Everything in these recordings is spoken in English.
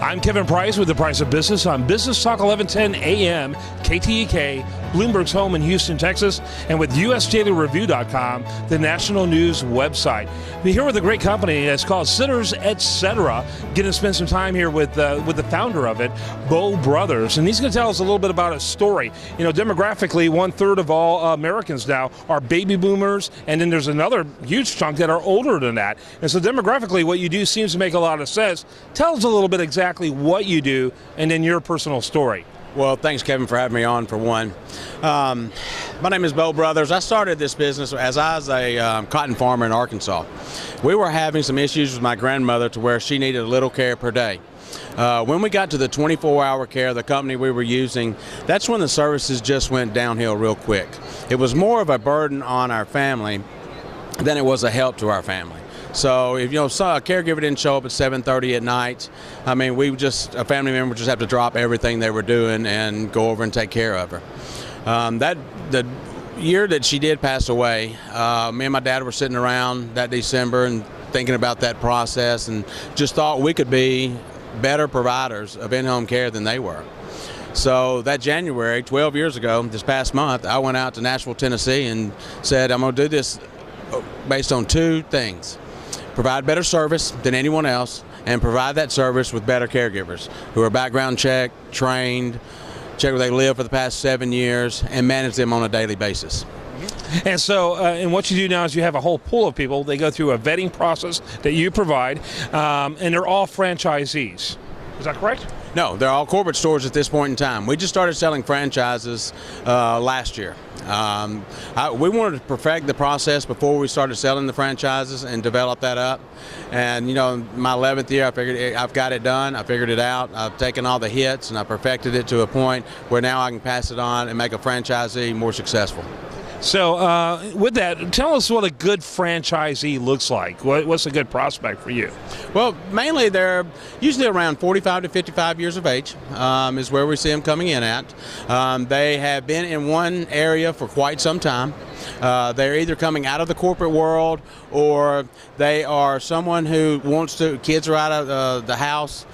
I'm Kevin Price with The Price of Business on Business Talk 1110 AM, KTEK, Bloomberg's home in Houston, Texas, and with USDailyReview.com, the national news website. We're here with a great company that's called Sitters Etc. Getting to spend some time here with the founder of it, Beau Brothers, and he's going to tell us a little bit about his story. You know, demographically, 1/3 of all Americans now are baby boomers, and then there's another huge chunk that are older than that. And so demographically, what you do seems to make a lot of sense. Tell us a little bit exactly what you do and then your personal story. Well, thanks, Kevin, for having me on, for one. My name is Beau Brothers. I started this business as I was a cotton farmer in Arkansas. We were having some issues with my grandmother to where she needed a little care per day. When we got to the 24-hour care, the company we were using, that's when the services just went downhill real quick. It was more of a burden on our family than it was a help to our family. So if a caregiver didn't show up at 7:30 at night, I mean, a family member would just have to drop everything they were doing and go over and take care of her. The year that she did pass away, me and my dad were sitting around that December and thinking about that process and just thought we could be better providers of in-home care than they were. So that January, 12 years ago, this past month, I went out to Nashville, Tennessee and said, I'm going to do this based on two things. Provide better service than anyone else, and provide that service with better caregivers who are background checked, trained, check where they live for the past 7 years, and manage them on a daily basis. And so, and what you do now is you have a whole pool of people. They go through a vetting process that you provide, and they're all franchisees. Is that correct? No, they're all corporate stores at this point in time. We just started selling franchises last year. We wanted to perfect the process before we started selling the franchises and develop that up. And my 11th year, I figured I've got it done. I figured it out. I've taken all the hits and I perfected it to a point where now I can pass it on and make a franchisee more successful. So with that, tell us what a good franchisee looks like. What's a good prospect for you? Well, mainly they're usually around 45 to 55 years of age is where we see them coming in at. They have been in one area for quite some time. They're either coming out of the corporate world or they are someone who kids are out of the house.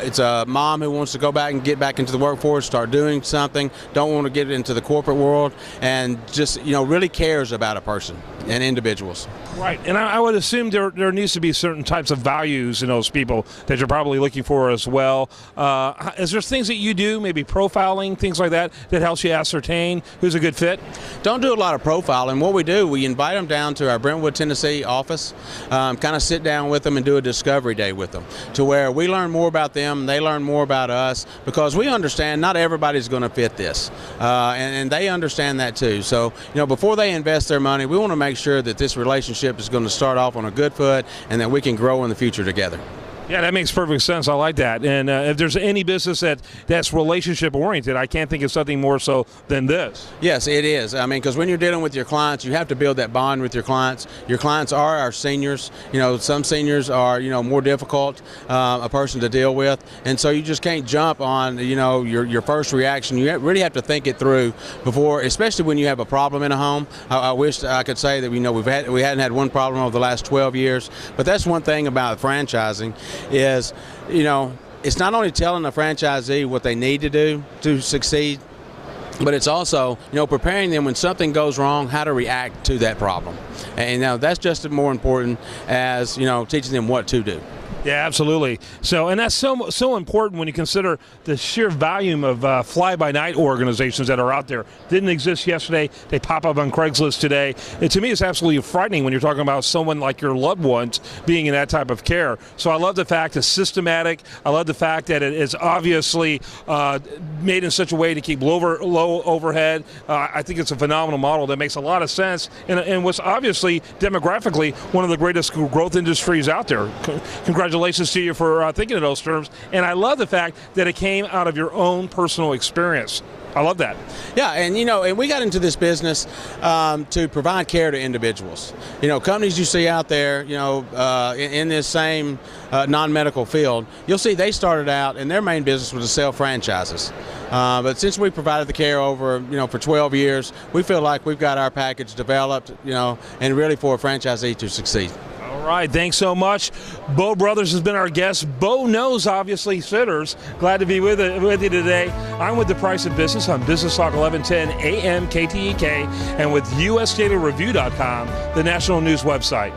It's a mom who wants to go back and get back into the workforce, start doing something, don't want to get into the corporate world, and just, really cares about a person and individuals. Right, and I would assume there needs to be certain types of values in those people that you're probably looking for as well. Is there things that you do, maybe profiling, things like that helps you ascertain who's a good fit? Don't do a lot of profiling. What we do, we invite them down to our Brentwood, Tennessee office, kind of sit down with them and do a discovery day with them, to where we learn more about them, they learn more about us, because we understand not everybody's going to fit this, and they understand that too. So, before they invest their money, we want to make sure that this relationship is going to start off on a good foot and that we can grow in the future together. Yeah, that makes perfect sense. I like that. And if there's any business that's relationship oriented, I can't think of something more so than this. Yes, it is. I mean, because when you're dealing with your clients, you have to build that bond with your clients. Your clients are our seniors. Some seniors are, more difficult a person to deal with. And so you just can't jump on, your first reaction. You really have to think it through before, especially when you have a problem in a home. I wish I could say that, we hadn't had one problem over the last 12 years. But that's one thing about franchising. Is, it's not only telling the franchisee what they need to do to succeed, but it's also, preparing them when something goes wrong, how to react to that problem. And that's just as more important as, teaching them what to do. Yeah, absolutely. So, and that's so important when you consider the sheer volume of fly-by-night organizations that are out there. Didn't exist yesterday. They pop up on Craigslist today. And to me, it's absolutely frightening when you're talking about someone like your loved ones being in that type of care. So I love the fact it's systematic. I love the fact that it is obviously made in such a way to keep low overhead. I think it's a phenomenal model that makes a lot of sense and was obviously demographically one of the greatest growth industries out there. Congratulations to you for thinking of those terms. And I love the fact that it came out of your own personal experience. I love that. Yeah, and and we got into this business to provide care to individuals. Companies you see out there, in this same non-medical field, you'll see they started out and their main business was to sell franchises. But since we provided the care over, for 12 years, we feel like we've got our package developed, and really for a franchisee to succeed. All All right, thanks so much. Beau Brothers has been our guest. Beau knows, obviously, sitters. Glad to be with you today. I'm with The Price of Business on Business Talk 1110 AM KTEK and with USDataReview.com, the national news website.